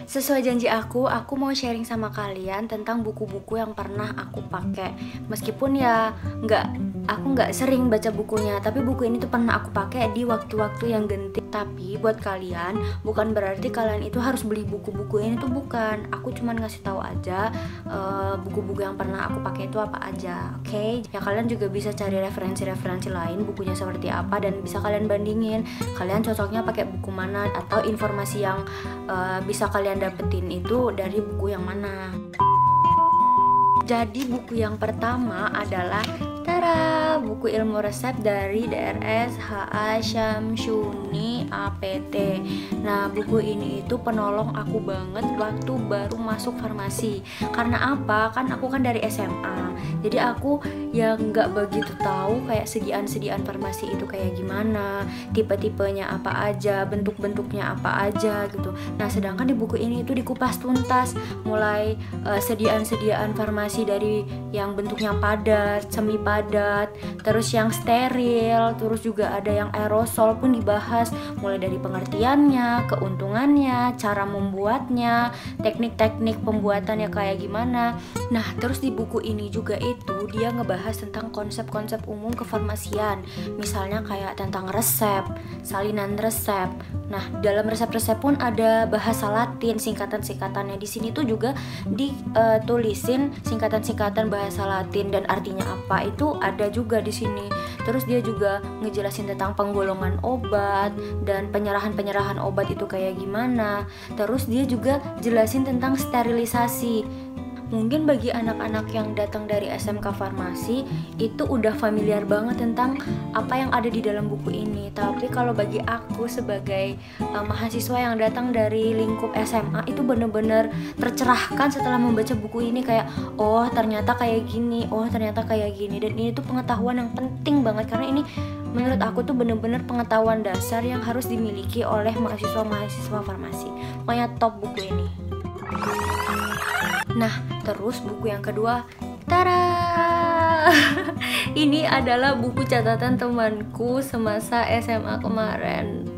Sesuai janji aku mau sharing sama kalian tentang buku-buku yang pernah aku pakai. Meskipun ya aku nggak sering baca bukunya, tapi buku ini tuh pernah aku pakai di waktu-waktu yang genting. Tapi buat kalian, bukan berarti kalian itu harus beli buku-buku ini tuh, bukan. Aku cuman ngasih tahu aja buku-buku yang pernah aku pakai itu apa aja, oke? Ya kalian juga bisa cari referensi-referensi lain bukunya seperti apa dan bisa kalian bandingin. Kalian cocoknya pakai buku mana atau informasi yang bisa kalian dapetin itu dari buku yang mana. Jadi buku yang pertama adalah buku ilmu resep dari DRS HA Syamsuni APT. Nah, buku ini itu penolong aku banget waktu baru masuk farmasi. Karena apa? Kan aku dari SMA. Jadi aku yang nggak begitu tahu kayak sediaan-sediaan farmasi itu kayak gimana, tipe-tipenya apa aja, bentuk-bentuknya apa aja gitu. Nah, sedangkan di buku ini itu dikupas tuntas, mulai sediaan-sediaan farmasi dari yang bentuknya padat, semi padat, terus yang steril, terus juga ada yang aerosol pun dibahas, mulai dari pengertiannya, keuntungannya, cara membuatnya, teknik-teknik pembuatannya kayak gimana. Nah, terus di buku ini juga itu dia ngebahas tentang konsep-konsep umum kefarmasian, misalnya kayak tentang resep, salinan resep. Nah, dalam resep-resep pun ada bahasa Latin, singkatan-singkatannya. Di sini tuh juga ditulisin singkatan-singkatan bahasa Latin dan artinya apa itu ada juga di sini. Terus dia juga ngejelasin tentang penggolongan obat dan penyerahan obat itu kayak gimana. Terus dia juga jelasin tentang sterilisasi. Mungkin bagi anak-anak yang datang dari SMK Farmasi itu udah familiar banget tentang apa yang ada di dalam buku ini. Tapi kalau bagi aku sebagai mahasiswa yang datang dari lingkup SMA itu bener-bener tercerahkan setelah membaca buku ini. Kayak oh ternyata kayak gini, oh ternyata kayak gini. Dan ini tuh pengetahuan yang penting banget, karena ini menurut aku tuh bener-bener pengetahuan dasar yang harus dimiliki oleh mahasiswa-mahasiswa farmasi. Pokoknya top buku ini. Nah, terus buku yang kedua, ini adalah buku catatan temanku semasa SMA kemarin.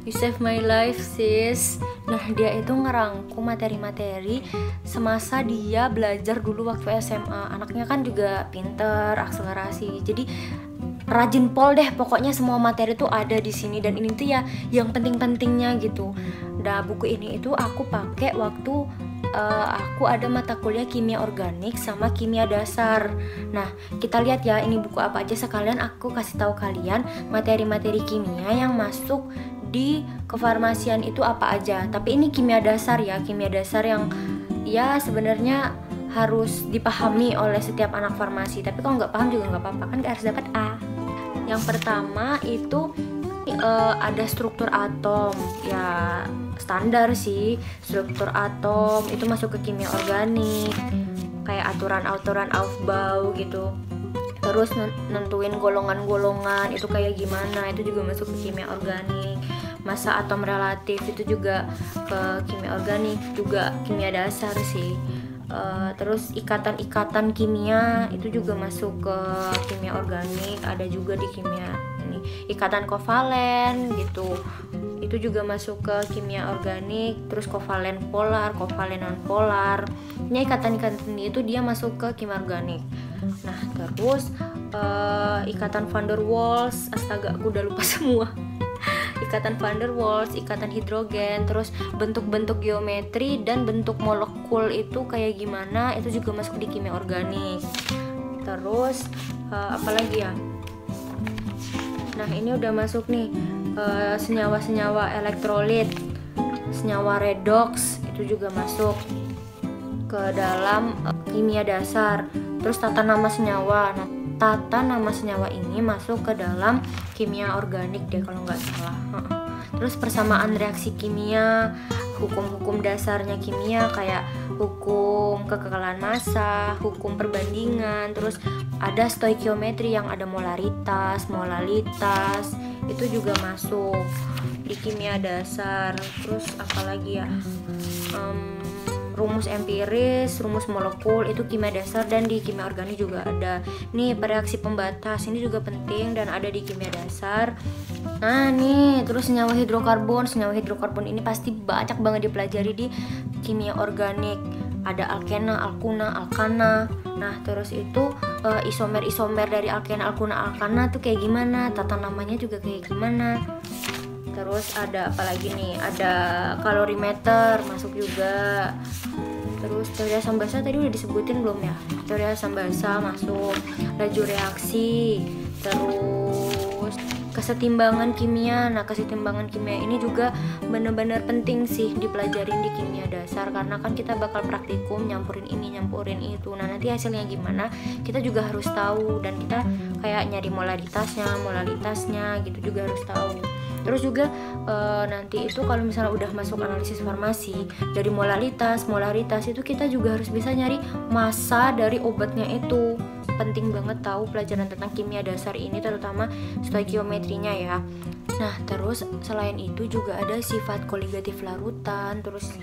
You save my life, sis. Nah, dia itu ngerangkum materi-materi semasa dia belajar dulu waktu SMA. Anaknya kan juga pinter, akselerasi. Jadi rajin pol deh, pokoknya semua materi tuh ada di sini, dan ini tuh ya yang penting-pentingnya gitu. Nah, buku ini itu aku pakai waktu aku ada mata kuliah kimia organik sama kimia dasar. Nah, kita lihat ya ini buku apa aja, sekalian aku kasih tahu kalian materi-materi kimia yang masuk di kefarmasian itu apa aja. Tapi ini kimia dasar ya, kimia dasar yang ya sebenarnya harus dipahami oleh setiap anak farmasi. Tapi kalau nggak paham juga nggak apa-apa, kan harus dapat A. Yang pertama itu ada struktur atom, ya standar sih, struktur atom itu masuk ke kimia organik, kayak aturan-aturan Aufbau gitu. Terus nentuin golongan-golongan itu kayak gimana, itu juga masuk ke kimia organik. Massa atom relatif itu juga ke kimia organik, juga kimia dasar sih. Terus ikatan-ikatan kimia itu juga masuk ke kimia organik, ada juga di kimia ini. Ikatan kovalen gitu, itu juga masuk ke kimia organik. Terus kovalen polar, kovalen non polar. Ini ikatan-ikatan itu dia masuk ke kimia organik. Nah, terus ikatan van der Waals, astaga aku udah lupa semua. Ikatan van der Waals, ikatan hidrogen, terus bentuk-bentuk geometri dan bentuk molekul itu kayak gimana, itu juga masuk di kimia organik. Terus apalagi ya? Nah, ini udah masuk nih senyawa-senyawa elektrolit, senyawa redox itu juga masuk ke dalam kimia dasar. Terus tata nama senyawa. Nah, tata nama senyawa ini masuk ke dalam kimia organik deh kalau nggak salah. Terus persamaan reaksi kimia, hukum-hukum dasarnya kimia kayak hukum kekekalan massa, hukum perbandingan. Terus ada stoikiometri yang ada molaritas, molalitas, itu juga masuk di kimia dasar. Terus apalagi ya, rumus empiris, rumus molekul itu kimia dasar, dan di kimia organik juga ada. Nih, reaksi pembatas ini juga penting dan ada di kimia dasar. Nah nih, terus senyawa hidrokarbon ini pasti banyak banget dipelajari di kimia organik. Ada alkena, alkuna, alkana. Nah terus itu isomer dari alkena, alkuna, alkana tuh kayak gimana, tata namanya juga kayak gimana. Terus ada apa lagi nih, ada kalorimeter masuk juga. Terus teori asam basa tadi udah disebutin belum ya? Teori asam basa masuk, laju reaksi, terus kesetimbangan kimia. Nah kesetimbangan kimia ini juga benar-benar penting sih dipelajarin di kimia dasar, karena kan kita bakal praktikum nyampurin ini nyampurin itu. Nah nanti hasilnya gimana kita juga harus tahu, dan kita kayak nyari molaritasnya gitu juga harus tahu. Terus juga nanti itu kalau misalnya udah masuk analisis farmasi, dari molaritas itu kita juga harus bisa nyari massa dari obatnya itu. Penting banget tahu pelajaran tentang kimia dasar ini, terutama stoikiometrinya ya. Nah terus selain itu juga ada sifat koligatif larutan, terus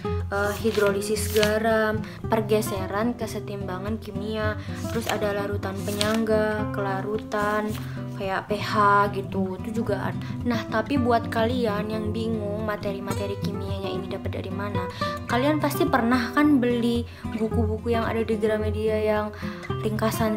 hidrolisis garam, pergeseran kesetimbangan kimia, terus ada larutan penyangga, kelarutan kayak pH gitu, itu juga ada. Nah tapi buat kalian yang bingung materi-materi kimianya ini dapat dari mana, kalian pasti pernah kan beli buku-buku yang ada di Gramedia yang ringkasan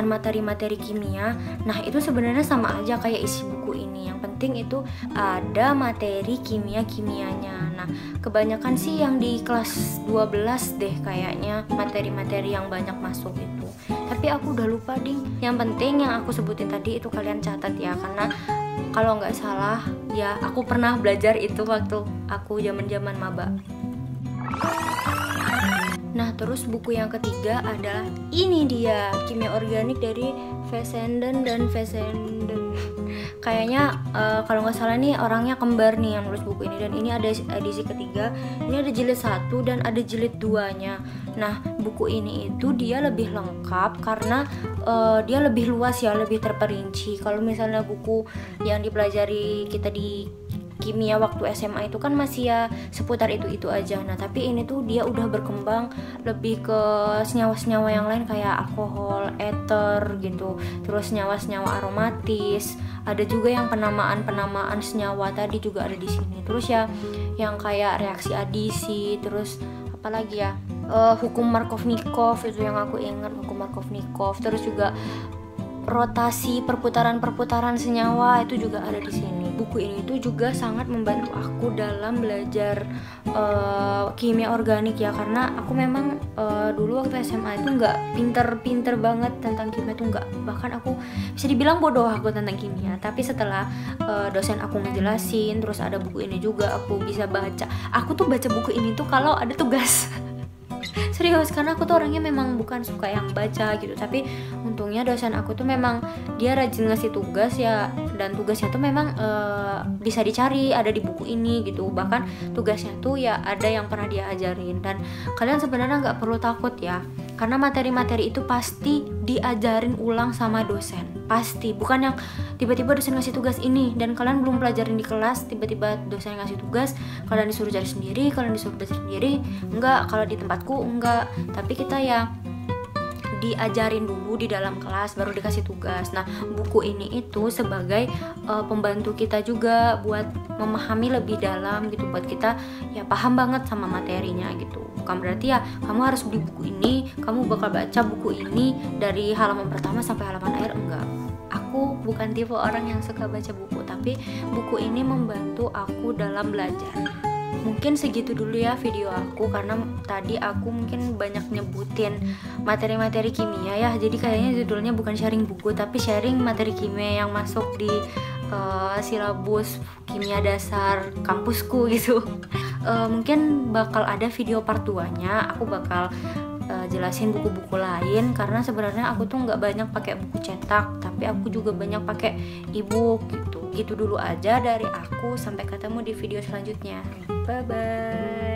materi-materi kimia. Nah itu sebenarnya sama aja kayak isi buku ini. Yang penting itu ada materi kimia-kimianya. Nah kebanyakan sih yang di kelas 12 deh kayaknya materi-materi yang banyak masuk itu. Tapi aku udah lupa ding. Yang penting yang aku sebutin tadi itu kalian catat ya, karena kalau nggak salah ya aku pernah belajar itu waktu aku zaman maba. Nah terus buku yang ketiga adalah ini dia, kimia organik dari Fessenden dan Fessenden. Kayaknya kalau nggak salah nih orangnya kembar nih yang nulis buku ini, dan ini ada edisi ketiga. Ini ada jilid 1 dan ada jilid 2-nya. Nah buku ini itu dia lebih lengkap karena dia lebih luas ya, lebih terperinci. Kalau misalnya buku yang dipelajari kita di kimia waktu SMA itu kan masih ya seputar itu aja. Nah tapi ini tuh dia udah berkembang lebih ke senyawa-senyawa yang lain kayak alkohol, ether gitu, terus senyawa-senyawa aromatis. Ada juga yang penamaan senyawa tadi juga ada di sini. Terus ya yang kayak reaksi adisi, terus apalagi ya, hukum Markovnikov itu yang aku ingat, hukum Markovnikov. Terus juga rotasi perputaran senyawa itu juga ada di sini. Buku ini tuh juga sangat membantu aku dalam belajar kimia organik ya, karena aku memang dulu waktu SMA itu nggak pinter banget tentang kimia tuh, nggak, bahkan aku bisa dibilang bodoh aku tentang kimia. Tapi setelah dosen aku ngejelasin, terus ada buku ini juga aku bisa baca. Aku tuh baca buku ini tuh kalau ada tugas. Serius, karena aku tuh orangnya memang bukan suka yang baca gitu, tapi untungnya dosen aku tuh memang dia rajin ngasih tugas ya, dan tugasnya tuh memang bisa dicari ada di buku ini gitu. Bahkan tugasnya tuh ya ada yang pernah dia ajarin, dan kalian sebenarnya nggak perlu takut ya, karena materi-materi itu pasti diajarin ulang sama dosen, pasti. Bukan yang tiba-tiba dosen ngasih tugas ini dan kalian belum pelajarin di kelas, tiba-tiba dosen ngasih tugas kalian disuruh cari sendiri, kalian disuruh belajar sendiri. Enggak, kalau di tempatku enggak, tapi kita ya diajarin dulu di dalam kelas baru dikasih tugas. Nah buku ini itu sebagai pembantu kita juga buat memahami lebih dalam gitu, buat kita ya paham banget sama materinya gitu. Bukan berarti ya kamu harus beli buku ini, kamu bakal baca buku ini dari halaman pertama sampai halaman akhir, enggak. Aku bukan tipe orang yang suka baca buku, tapi buku ini membantu aku dalam belajar. Mungkin segitu dulu ya video aku, karena tadi aku mungkin banyak nyebutin materi-materi kimia ya, jadi kayaknya judulnya bukan sharing buku tapi sharing materi kimia yang masuk di silabus kimia dasar kampusku gitu. Mungkin bakal ada video part 2-nya, aku bakal jelasin buku-buku lain, karena sebenarnya aku tuh nggak banyak pakai buku cetak, tapi aku juga banyak pakai e-book gitu. Gitu dulu aja dari aku, sampai ketemu di video selanjutnya. Bye bye.